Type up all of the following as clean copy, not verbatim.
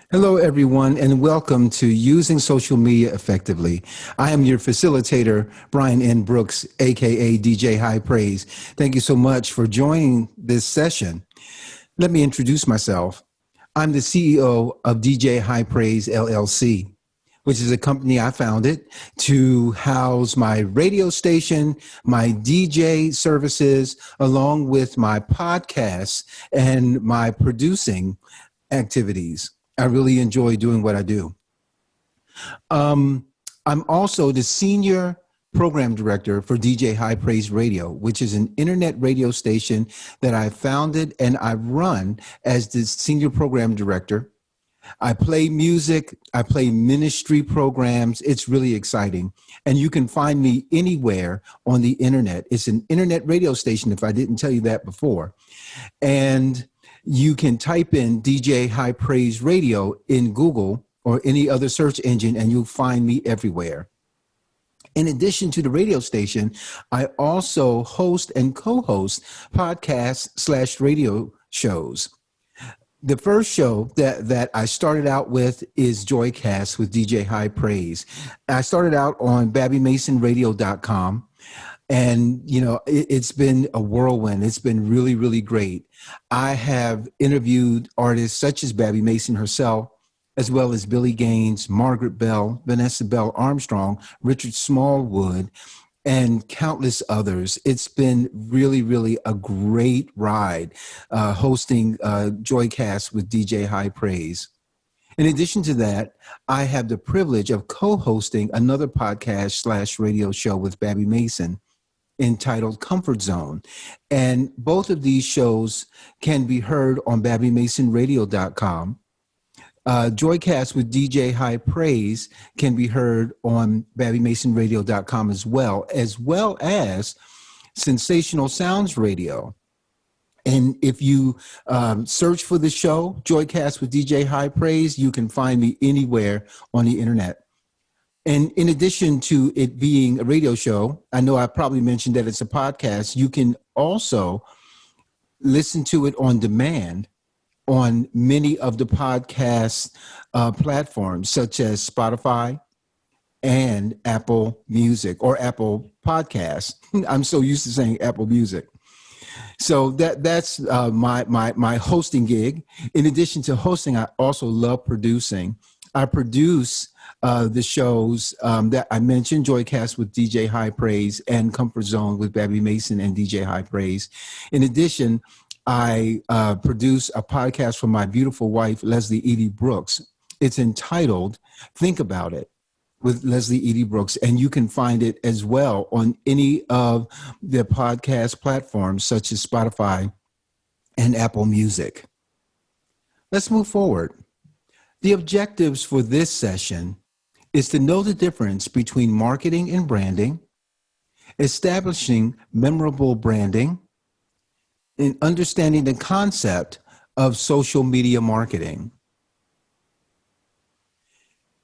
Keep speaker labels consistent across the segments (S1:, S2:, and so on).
S1: Hello, everyone, and welcome to Using Social Media Effectively. I am your facilitator, Brian N. Brooks, aka DJ High Praise. Thank you so much for joining this session. Let me introduce myself. I'm the CEO of DJ High Praise LLC, which is a company I founded to house my radio station, my DJ services, along with my podcasts and my producing activities. I really enjoy doing what I do. I'm also the senior program director for DJ High Praise Radio, which is an internet radio station that I founded and I run as the senior program director. I play music, I play ministry programs. It's really exciting. And you can find me anywhere on the internet. It's an internet radio station, if I didn't tell you that before. And you can type in DJ High Praise Radio in Google or any other search engine, and you'll find me everywhere. In addition to the radio station, I also host and co-host podcast/radio shows. The first show that I started out with is Joycast with DJ High Praise. I started out on BabbyMasonRadio.com. And, you know, it's been a whirlwind. It's been really, really great. I have interviewed artists such as Babby Mason herself, as well as Billy Gaines, Margaret Bell, Vanessa Bell Armstrong, Richard Smallwood, and countless others. It's been really, really a great ride hosting Joycast with DJ High Praise. In addition to that, I have the privilege of co-hosting another podcast/radio show with Babby Mason entitled Comfort Zone. And both of these shows can be heard on BabbyMasonRadio.com. Joycast with DJ High Praise can be heard on BabbyMasonRadio.com as well as Sensational Sounds Radio. And if you search for the show, Joycast with DJ High Praise, you can find me anywhere on the internet. And in addition to it being a radio show, I know I probably mentioned that it's a podcast. You can also listen to it on demand on many of the podcast platforms, such as Spotify and Apple Music or Apple Podcasts. I'm so used to saying Apple Music. So that's my hosting gig. In addition to hosting, I also love producing. I produce the shows that I mentioned, Joycast with DJ High Praise and Comfort Zone with Babby Mason and DJ High Praise. In addition, I produce a podcast for my beautiful wife, Leslie Edie Brooks. It's entitled Think About It with Leslie Edie Brooks, and you can find it as well on any of the podcast platforms such as Spotify and Apple Music. Let's move forward. The objectives for this session is to know the difference between marketing and branding, establishing memorable branding, and understanding the concept of social media marketing.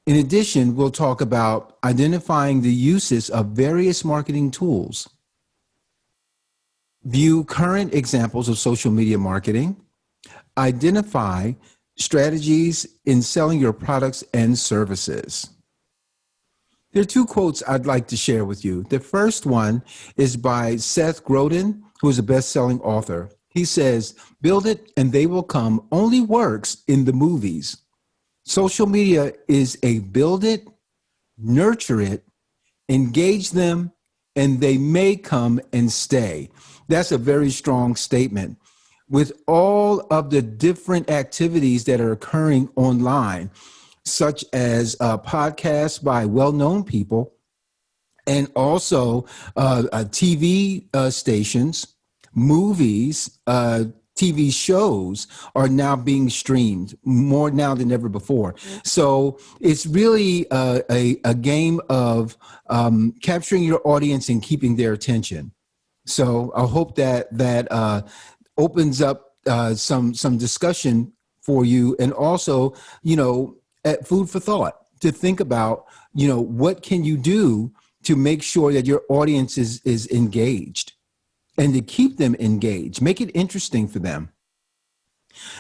S1: In addition, we'll talk about identifying the uses of various marketing tools, view current examples of social media marketing, identify strategies in selling your products and services. There are two quotes I'd like to share with you. The first one is by Seth Godin, who is a best-selling author. He says, "Build it and they will come only works in the movies. Social media is a build it, nurture it, engage them, and they may come and stay." That's a very strong statement. With all of the different activities that are occurring online, such as podcasts by well-known people, and also TV stations, movies, TV shows are now being streamed more now than ever before. So it's really a game of capturing your audience and keeping their attention. So I hope that opens up some discussion for you, and also, food for thought to think about, what can you do to make sure that your audience is engaged, and to keep them engaged, make it interesting for them.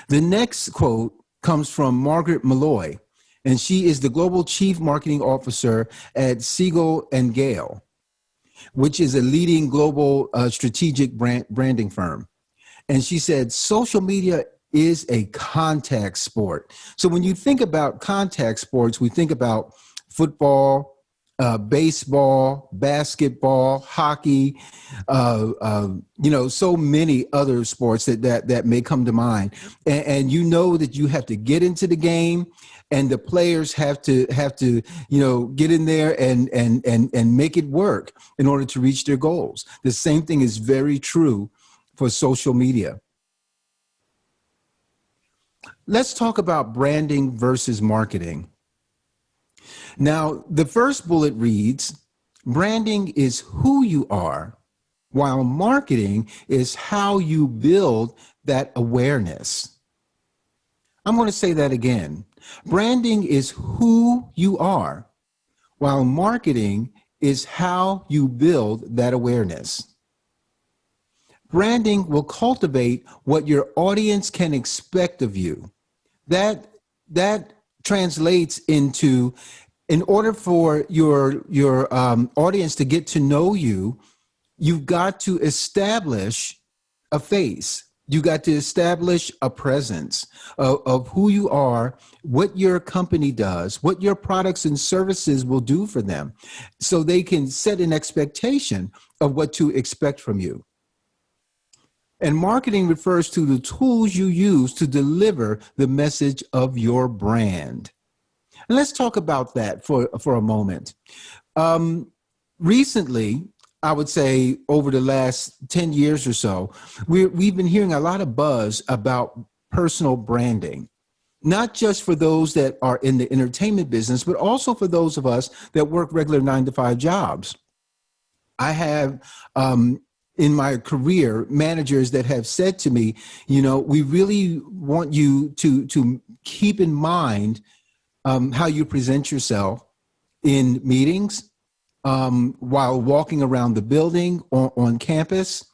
S1: The next quote comes from Margaret Malloy, and she is the Global Chief Marketing Officer at Siegel and Gale, which is a leading global strategic branding firm. And she said, social media is a contact sport. So when you think about contact sports, we think about football, baseball, basketball, hockey, so many other sports that may come to mind. And you know that you have to get into the game, and the players have to get in there and make it work in order to reach their goals. The same thing is very true for social media. Let's talk about branding versus marketing. Now, the first bullet reads, branding is who you are, while marketing is how you build that awareness. I'm going to say that again. Branding is who you are, while marketing is how you build that awareness. Branding will cultivate what your audience can expect of you. That translates into, in order for your audience to get to know you, you've got to establish a face. You got to establish a presence of who you are, what your company does, what your products and services will do for them, so they can set an expectation of what to expect from you. And marketing refers to the tools you use to deliver the message of your brand. And let's talk about that for a moment. Recently, I would say over the last 10 years or so, we've been hearing a lot of buzz about personal branding, not just for those that are in the entertainment business, but also for those of us that work regular 9-to-5 jobs. I have, in my career, managers that have said to me, we really want you to keep in mind how you present yourself in meetings, while walking around the building, on campus,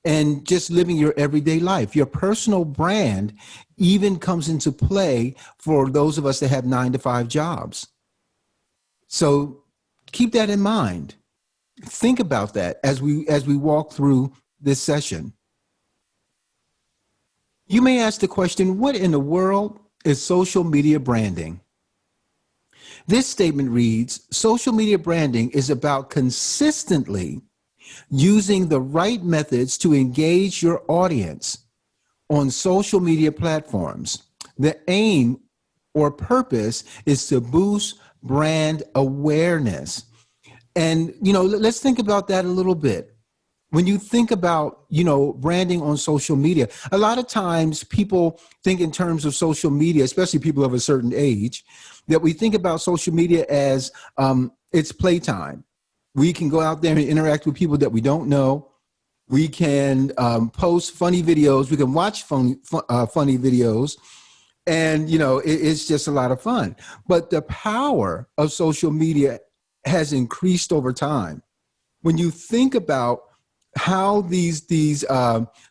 S1: and just living your everyday life. Your personal brand even comes into play for those of us that have 9-to-5 jobs. So keep that in mind. Think about that as we walk through this session. You may ask the question, what in the world is social media branding? This statement reads, social media branding is about consistently using the right methods to engage your audience on social media platforms. The aim or purpose is to boost brand awareness. And, let's think about that a little bit. When you think about, branding on social media, a lot of times people think in terms of social media, especially people of a certain age, that we think about social media as it's playtime. We can go out there and interact with people that we don't know. We can post funny videos. We can watch funny videos. And, it's just a lot of fun. But the power of social media has increased over time. When you think about how these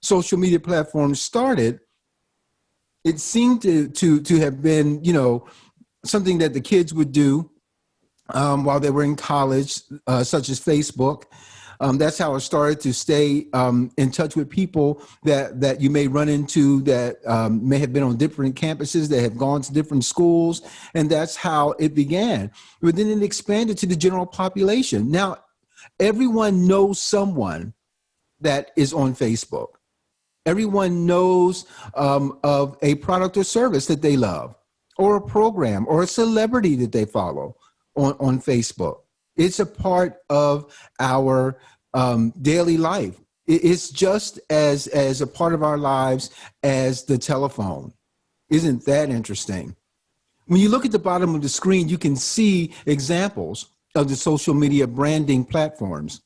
S1: social media platforms started, it seemed to have been, something that the kids would do while they were in college, such as Facebook. That's how it started, to stay in touch with people that you may run into that may have been on different campuses, that have gone to different schools, and that's how it began. But then it expanded to the general population. Now, everyone knows someone that is on Facebook. Everyone knows of a product or service that they love, or a program, or a celebrity that they follow on Facebook. It's a part of our daily life. It's just as a part of our lives as the telephone. Isn't that interesting? When you look at the bottom of the screen, you can see examples of the social media branding platforms.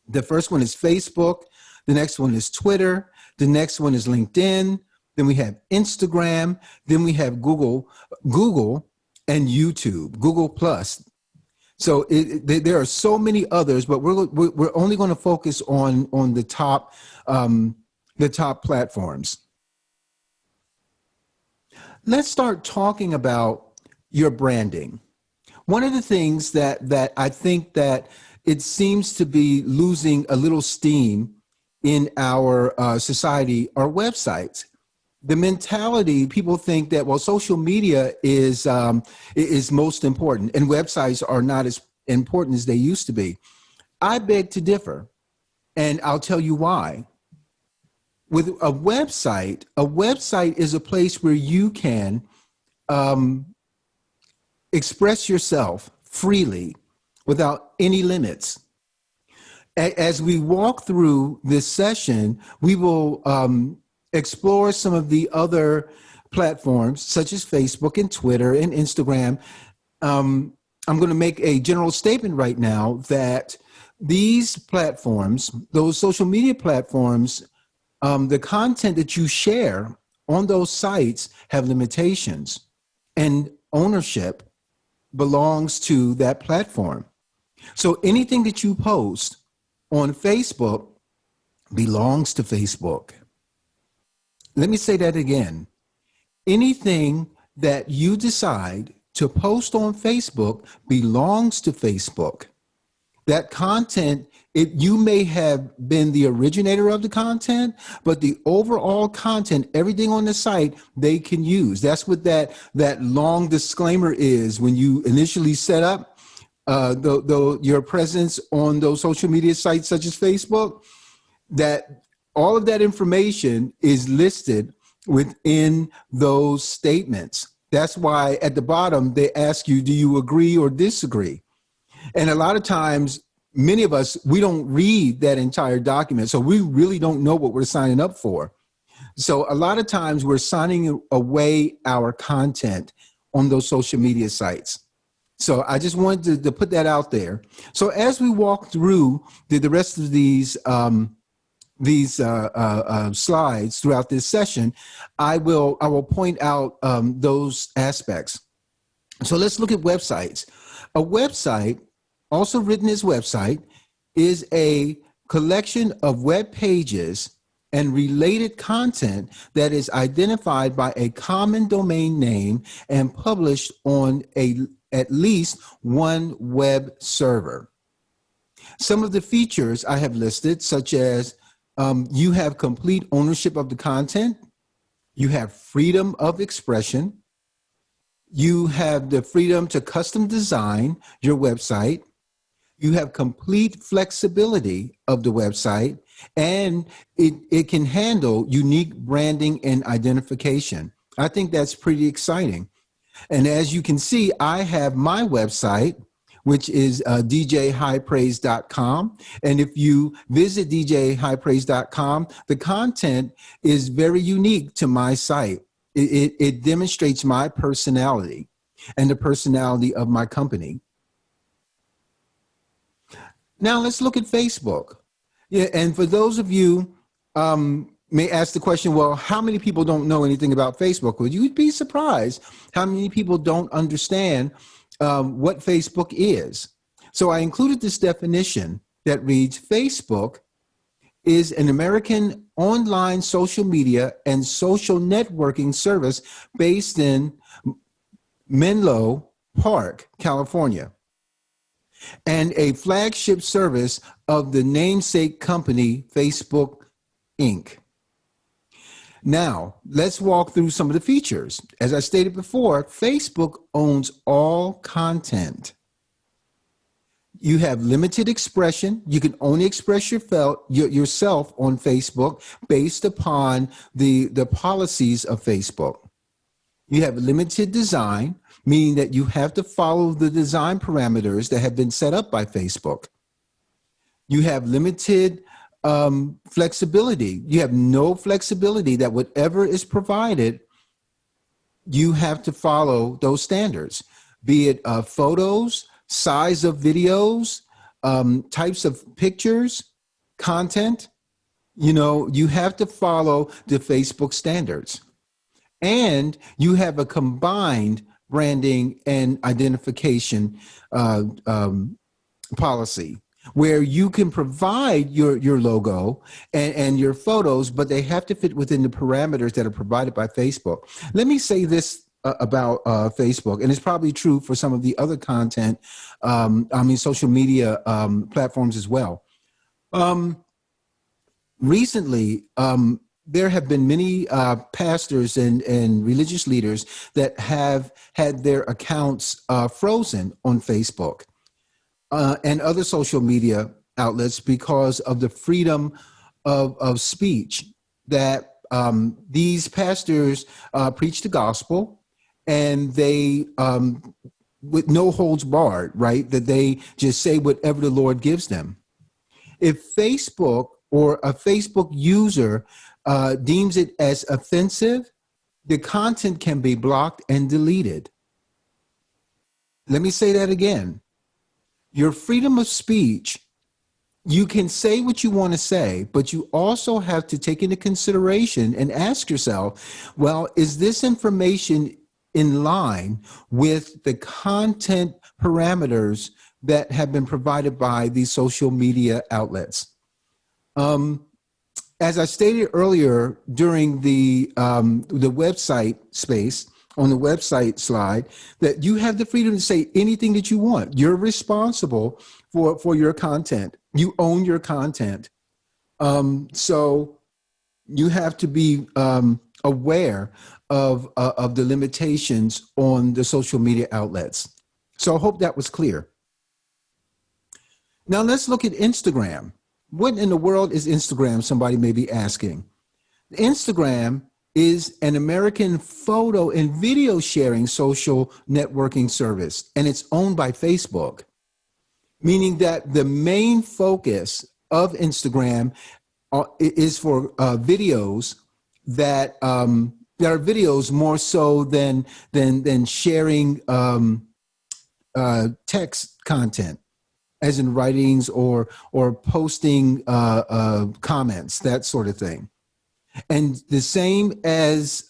S1: The first one is Facebook. The next one is Twitter. The next one is LinkedIn. Then we have Instagram. Then we have Google, and YouTube, Google Plus. So there are so many others, but we're only going to focus on the top platforms. let's start talking about your branding. One of the things that I think that it seems to be losing a little steam in our society are websites. The mentality, people think that, well, social media is most important and websites are not as important as they used to be. I beg to differ, and I'll tell you why. With a website is a place where you can express yourself freely without any limits. As we walk through this session, we will explore some of the other platforms such as Facebook and Twitter and Instagram. I'm going to make a general statement right now that these platforms, those social media platforms, the content that you share on those sites have limitations, and ownership belongs to that platform. So anything that you post on Facebook belongs to Facebook. Let me say that again. Anything that you decide to post on Facebook belongs to Facebook. That content, you may have been the originator of the content, but the overall content, everything on the site, they can use. That's what that long disclaimer is when you initially set up your presence on those social media sites such as Facebook, that all of that information is listed within those statements. That's why at the bottom, they ask you, do you agree or disagree? And a lot of times, many of us, we don't read that entire document. So we really don't know what we're signing up for. So a lot of times we're signing away our content on those social media sites. So I just wanted to put that out there. So as we walk through the rest of these slides throughout this session, I will point out those aspects. So let's look at websites. A website, also written as website, is a collection of web pages and related content that is identified by a common domain name and published on at least one web server. Some of the features I have listed, such as you have complete ownership of the content, you have freedom of expression, you have the freedom to custom design your website, you have complete flexibility of the website, and it can handle unique branding and identification. I think that's pretty exciting. And as you can see, I have my website, which is djhighpraise.com. And if you visit djhighpraise.com, the content is very unique to my site. It demonstrates my personality and the personality of my company. Now let's look at Facebook. Yeah, and for those of you may ask the question, well, how many people don't know anything about Facebook? Well, you'd be surprised how many people don't understand what Facebook is. So I included this definition that reads, Facebook is an American online social media and social networking service based in Menlo Park, California, and a flagship service of the namesake company, Facebook, Inc. Now, let's walk through some of the features. As I stated before, Facebook owns all content. You have limited expression. You can only express yourself on Facebook based upon the policies of Facebook. You have limited design, meaning that you have to follow the design parameters that have been set up by Facebook. You have limited flexibility. You have no flexibility, that whatever is provided, you have to follow those standards, be it photos, size of videos, types of pictures, content. You have to follow the Facebook standards. And you have a combined branding and identification policy. where you can provide your logo and your photos, but they have to fit within the parameters that are provided by Facebook. Let me say this about Facebook, and it's probably true for some of the other content, social media platforms as well. Recently, there have been many pastors and religious leaders that have had their accounts frozen on Facebook and other social media outlets because of the freedom of speech that these pastors preach the gospel, and they with no holds barred, right? That they just say whatever the Lord gives them. If Facebook or a Facebook user deems it as offensive, the content can be blocked and deleted. Let me say that again. Your freedom of speech, you can say what you want to say, but you also have to take into consideration and ask yourself, well, is this information in line with the content parameters that have been provided by these social media outlets? As I stated earlier during the website space, on the website slide, that you have the freedom to say anything that you want. You're responsible for your content. You own your content. So you have to be aware of the limitations on the social media outlets. So I hope that was clear. Now let's look at Instagram. What in the world is Instagram? Somebody may be asking. Instagram is an American photo and video sharing social networking service, and it's owned by Facebook, meaning that the main focus of Instagram is for videos that are videos more so than sharing text content, as in writings or posting comments, that sort of thing. And the same as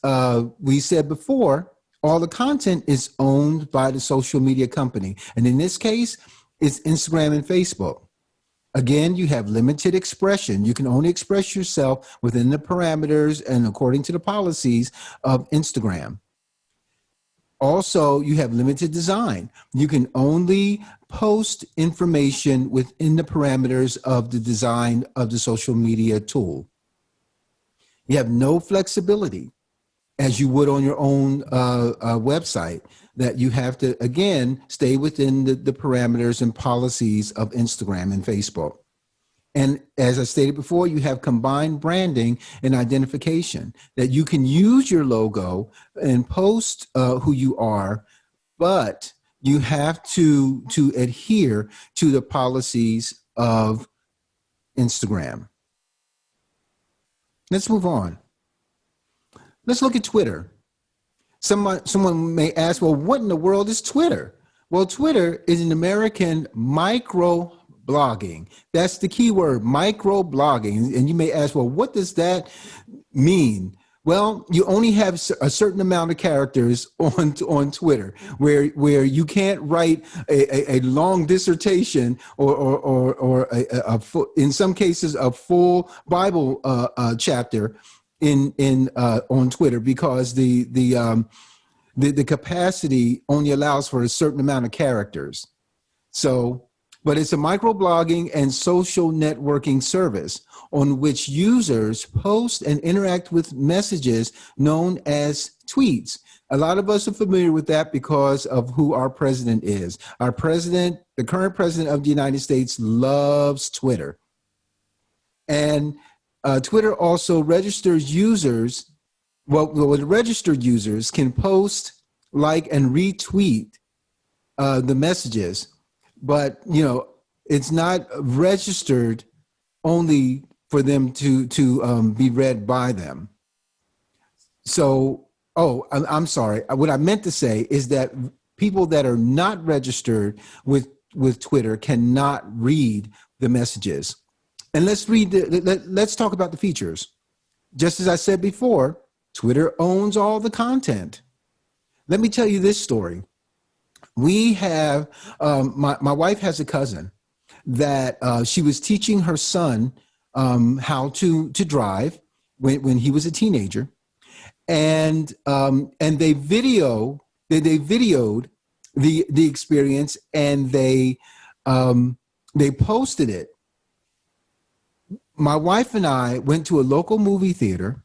S1: we said before, all the content is owned by the social media company. And in this case, it's Instagram and Facebook. Again, you have limited expression. You can only express yourself within the parameters and according to the policies of Instagram. Also, you have limited design. You can only post information within the parameters of the design of the social media tool. You have no flexibility as you would on your own website, that you have to, again, stay within the parameters and policies of Instagram and Facebook. And as I stated before, you have combined branding and identification, that you can use your logo and post who you are, but you have to adhere to the policies of Instagram. Let's move on. Let's look at Twitter. Someone may ask, well, what in the world is Twitter? Well, Twitter is an American microblogging. That's the key word, microblogging. And you may ask, well, what does that mean? Well, you only have a certain amount of characters on Twitter, where you can't write a long dissertation or in some cases a full Bible chapter on Twitter, because the capacity only allows for a certain amount of characters. So, but it's a microblogging and social networking service on which users post and interact with messages known as tweets. A lot of us are familiar with that because of who our president is. Our president, the current president of the United States, loves Twitter. And Twitter also registers users. Well, registered users can post, like, and retweet the messages, but it's not registered only for them to be read by them. So, I'm sorry. What I meant to say is that people that are not registered with Twitter cannot read the messages. And let's talk about the features. Just as I said before, Twitter owns all the content. Let me tell you this story. We have, my wife has a cousin that she was teaching her son how to drive when he was a teenager, and they videoed the experience, and they posted it. My wife and I went to a local movie theater,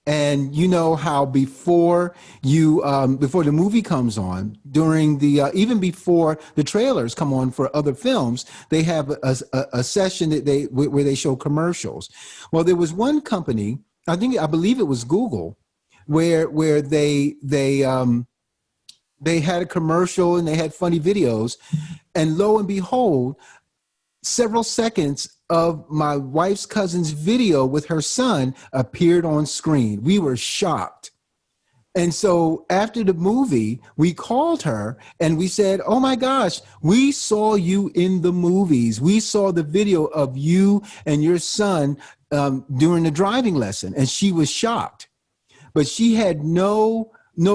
S1: and you know how before the movie comes on, during the even before the trailers come on for other films, they have a session where they show commercials. Well, there was one company, I believe it was Google, where they had a commercial and they had funny videos, and lo and behold, several seconds of my wife's cousin's video with her son appeared on screen. We were shocked. And so after the movie, we called her and we said, "Oh my gosh, we saw you in the movies. We saw the video of you and your son during the driving lesson." And she was shocked, but she had no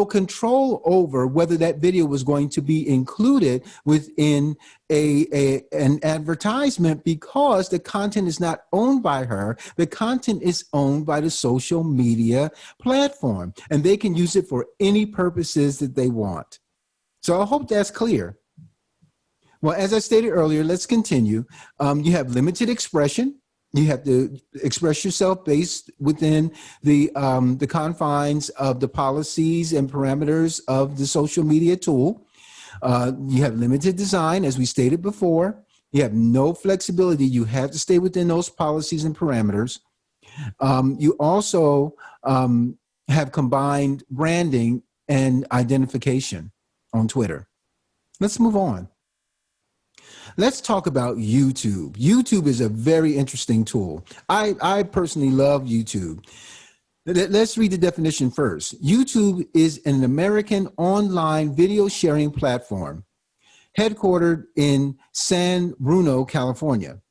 S1: control over whether that video was going to be included within an advertisement, because the content is not owned by her. The content is owned by the social media platform, and they can use it for any purposes that they want. So I hope that's clear. Well, as I stated earlier, let's continue. You have limited expression. You have to express yourself based within the confines of the policies and parameters of the social media tool. You have limited design, as we stated before. You have no flexibility. You have to stay within those policies and parameters. You also have combined branding and identification on Twitter. Let's move on. Let's talk about YouTube. YouTube is a very interesting tool. I personally love YouTube. Let's read the definition first. YouTube is an American online video sharing platform headquartered in San Bruno, California.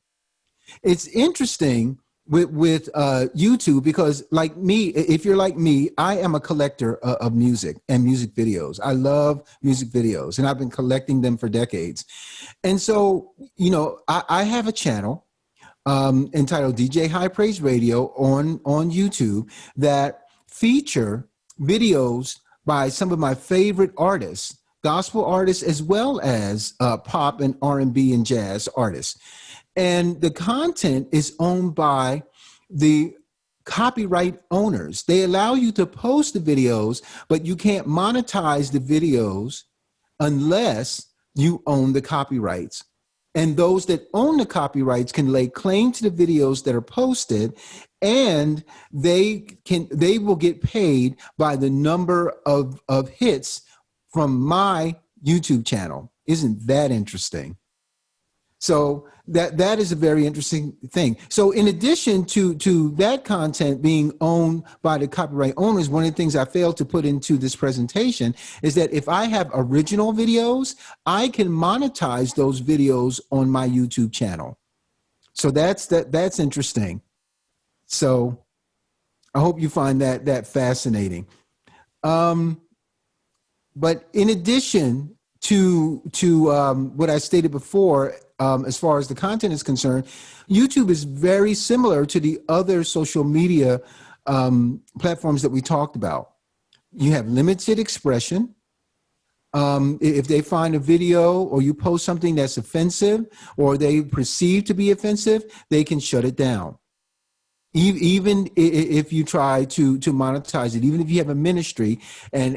S1: It's interesting with YouTube because, like me, if you're like me, I am a collector of music and music videos. I love music videos, and I've been collecting them for decades. And so, you know, I have a channel entitled DJ High Praise Radio on YouTube that feature videos by some of my favorite artists, gospel artists, as well as pop and R&B and jazz artists. And the content is owned by the copyright owners. They allow you to post the videos, but you can't monetize the videos unless you own the copyrights. And those that own the copyrights can lay claim to the videos that are posted, and they will get paid by the number of hits from my YouTube channel. Isn't that interesting? So that is a very interesting thing. So in addition to that content being owned by the copyright owners, one of the things I failed to put into this presentation is that if I have original videos, I can monetize those videos on my YouTube channel. So that's interesting. So I hope you find that fascinating. But in addition to what I stated before, as far as the content is concerned, YouTube is very similar to the other social media platforms that we talked about. You have limited expression. If they find a video or you post something that's offensive or they perceive to be offensive, they can shut it down. Even if you try to monetize it, even if you have a ministry and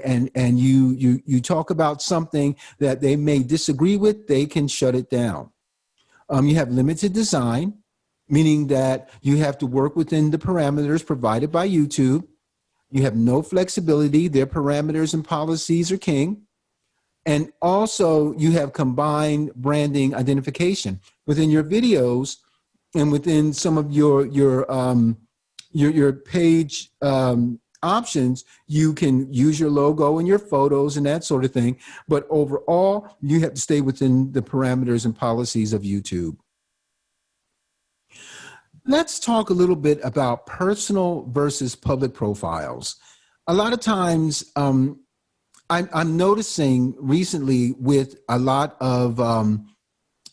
S1: you talk about something that they may disagree with, they can shut it down. You have limited design, meaning that you have to work within the parameters provided by YouTube. You have no flexibility. Their parameters and policies are king. And also you have combined branding identification within your videos and within some of your page options. You can use your logo and your photos and that sort of thing. But overall, you have to stay within the parameters and policies of YouTube. Let's talk a little bit about personal versus public profiles. A lot of times, I'm noticing recently with a lot of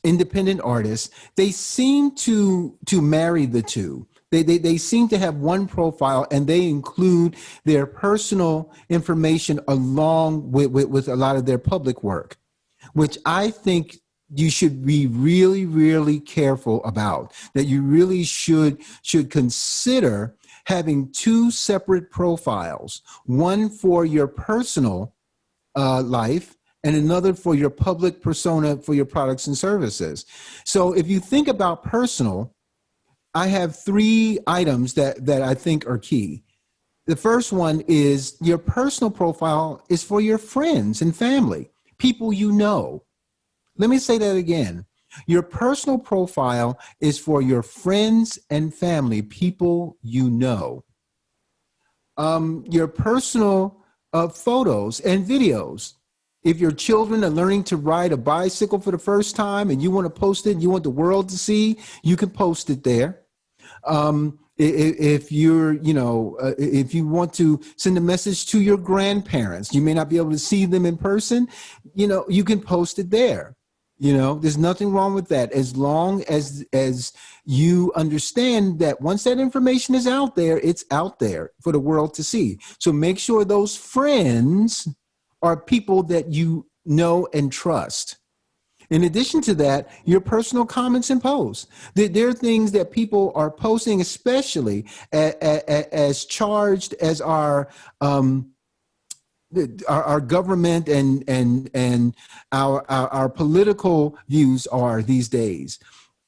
S1: independent artists, they seem to marry the two. They seem to have one profile, and they include their personal information along with a lot of their public work, which I think you should be really, really careful about, that you really should consider having two separate profiles, one for your personal life and another for your public persona for your products and services. So if you think about personal, I have three items that I think are key. The first one is your personal profile is for your friends and family, people you know. Let me say that again. Your personal profile is for your friends and family, people you know. Your personal photos and videos. If your children are learning to ride a bicycle for the first time and you want to post it, you want the world to see, you can post it there. If you're, if you want to send a message to your grandparents, you may not be able to see them in person, you can post it there. There's nothing wrong with that, as long as you understand that once that information is out there, it's out there for the world to see. So make sure those friends are people that you know and trust. In addition to that, your personal comments and posts. There are things that people are posting, especially as charged as our government and our political views are these days.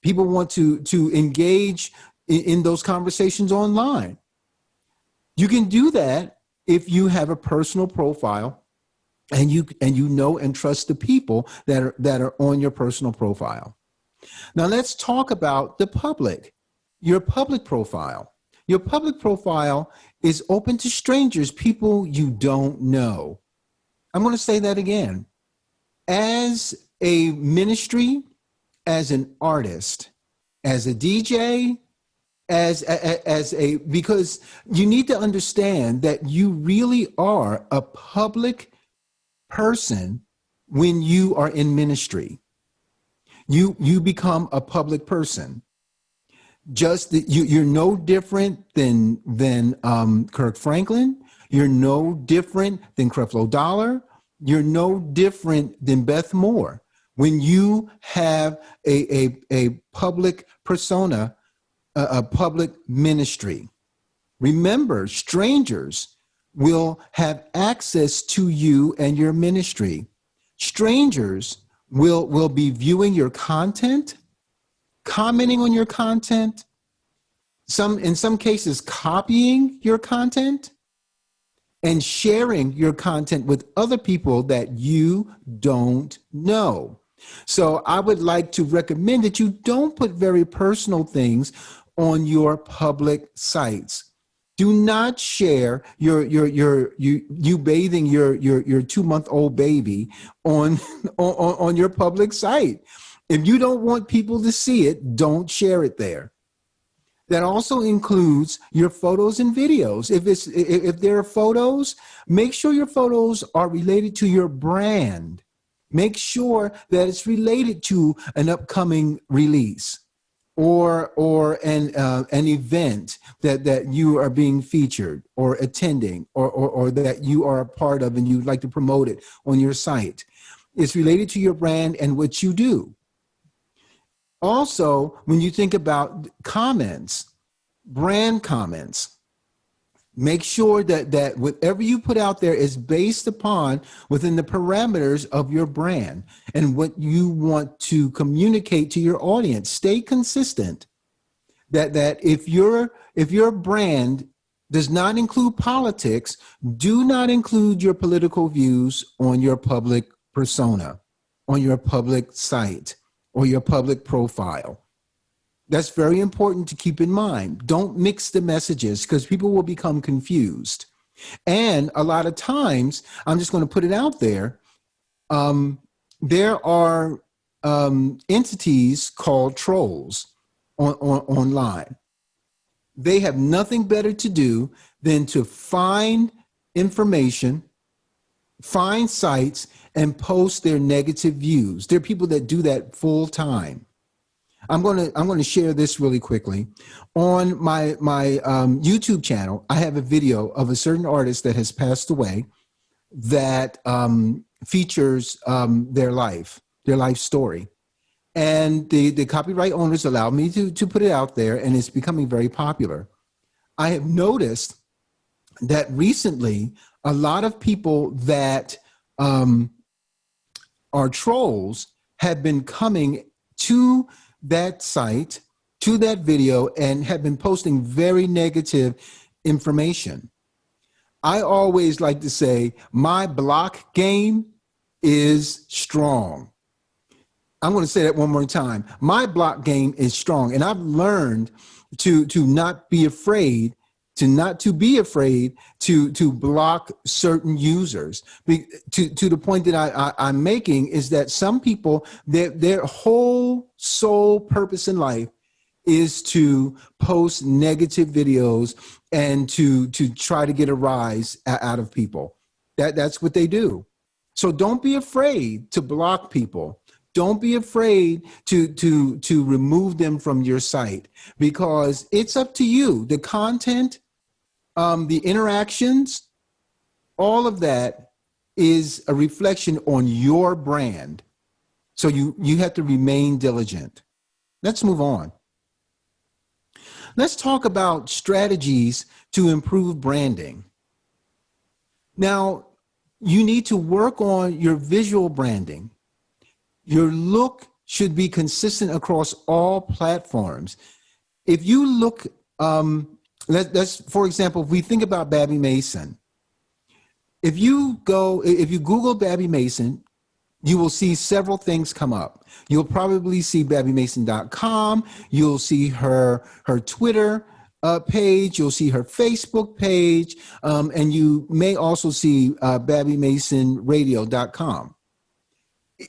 S1: People want to engage in those conversations online. You can do that if you have a personal profile and you know and trust the people that are on your personal profile. Now let's talk about the public. Your public profile. Your public profile is open to strangers, people you don't know. I'm going to say that again. As a ministry, as an artist, as a DJ, because you need to understand that you really are a public person when you are in ministry. You become a public person. Just that you're no different than Kirk Franklin. You're no different than Creflo Dollar. You're no different than Beth Moore. When you have a public persona, a public ministry, remember, strangers will have access to you and your ministry. Strangers will be viewing your content, commenting on your content, in some cases copying your content, and sharing your content with other people that you don't know. So I would like to recommend that you don't put very personal things on your public sites. Do not share you bathing your 2-month-old baby on your public site. If you don't want people to see it, don't share it there. That also includes your photos and videos. If there are photos, make sure your photos are related to your brand. Make sure that it's related to an upcoming release or an event that you are being featured or attending or that you are a part of and you'd like to promote it on your site. It's related to your brand and what you do. Also, when you think about comments, brand comments, make sure that whatever you put out there is based upon within the parameters of your brand and what you want to communicate to your audience. Stay consistent. That if your brand does not include politics, do not include your political views on your public persona, on your public site, or your public profile. That's very important to keep in mind. Don't mix the messages because people will become confused. And a lot of times, I'm just going to put it out there, there are entities called trolls online. They have nothing better to do than to find information, find sites, and post their negative views. There are people that do that full time. I'm going to share this really quickly. On my YouTube channel, I have a video of a certain artist that has passed away that features their life story. And the copyright owners allowed me to put it out there, and it's becoming very popular. I have noticed that recently a lot of people that are trolls have been coming to that site, to that video, and have been posting very negative information. I always like to say my block game is strong. I'm going to say that one more time. My block game is strong, and I've learned to not be afraid, to block certain users. To the point that I'm making is that some people, their whole sole purpose in life is to post negative videos and to try to get a rise out of people. That's what they do. So don't be afraid to block people. Don't be afraid to remove them from your site, because it's up to you. The content, the interactions, all of that is a reflection on your brand. So you have to remain diligent. Let's move on. Let's talk about strategies to improve branding. Now, you need to work on your visual branding. Your look should be consistent across all platforms. If you look, let's, for example, if we think about Babbie Mason, if you Google Babbie Mason, you will see several things come up. You'll probably see BabbieMason.com. You'll see her Twitter page. You'll see her Facebook page. And you may also see BabbieMasonRadio.com.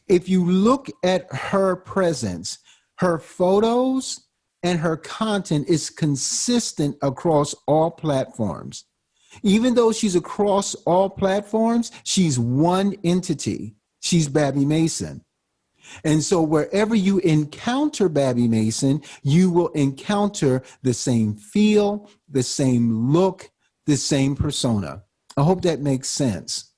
S1: If you look at her presence, her photos and her content is consistent across all platforms. Even though she's across all platforms, she's one entity. She's Babbie Mason. And so wherever you encounter Babbie Mason, you will encounter the same feel, the same look, the same persona. I hope that makes sense.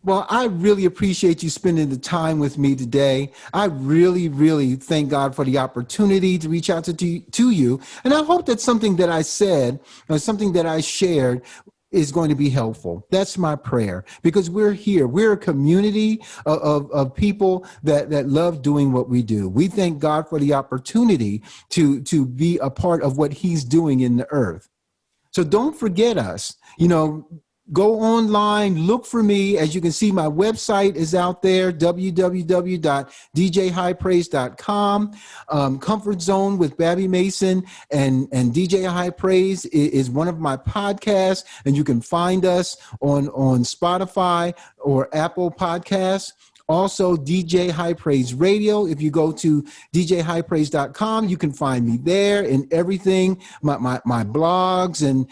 S1: Well, I really appreciate you spending the time with me today. I really, really thank God for the opportunity to reach out to you. And I hope that something that I said or something that I shared is going to be helpful. That's my prayer, because we're here. We're a community of people that love doing what we do. We thank God for the opportunity to be a part of what he's doing in the earth. So don't forget us. Go online, look for me. As you can see, my website is out there, www.djhighpraise.com. Comfort Zone with Babbie Mason and DJ High Praise is one of my podcasts, and you can find us on Spotify or Apple Podcasts. Also, DJ High Praise Radio. If you go to djhighpraise.com, you can find me there and everything, my blogs and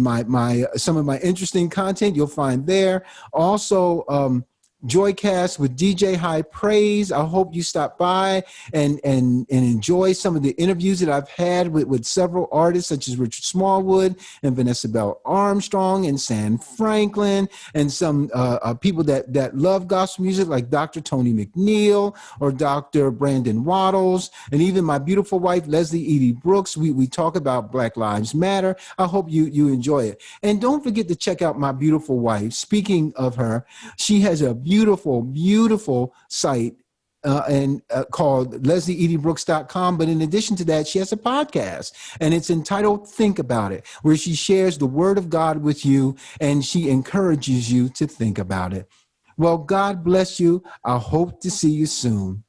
S1: my some of my interesting content you'll find there. Also, Joycast with DJ High Praise. I hope you stop by and enjoy some of the interviews that I've had with several artists such as Richard Smallwood and Vanessa Bell Armstrong and Sam Franklin, and some people that love gospel music like Dr. Tony McNeil or Dr. Brandon Waddles, and even my beautiful wife, Leslie Edie Brooks. We talk about Black Lives Matter. I hope you enjoy it. And don't forget to check out my beautiful wife. Speaking of her, she has a beautiful site called LeslieEdieBrooks.com. But in addition to that, she has a podcast, and it's entitled Think About It, where she shares the word of God with you, and she encourages you to think about it. Well, God bless you. I hope to see you soon.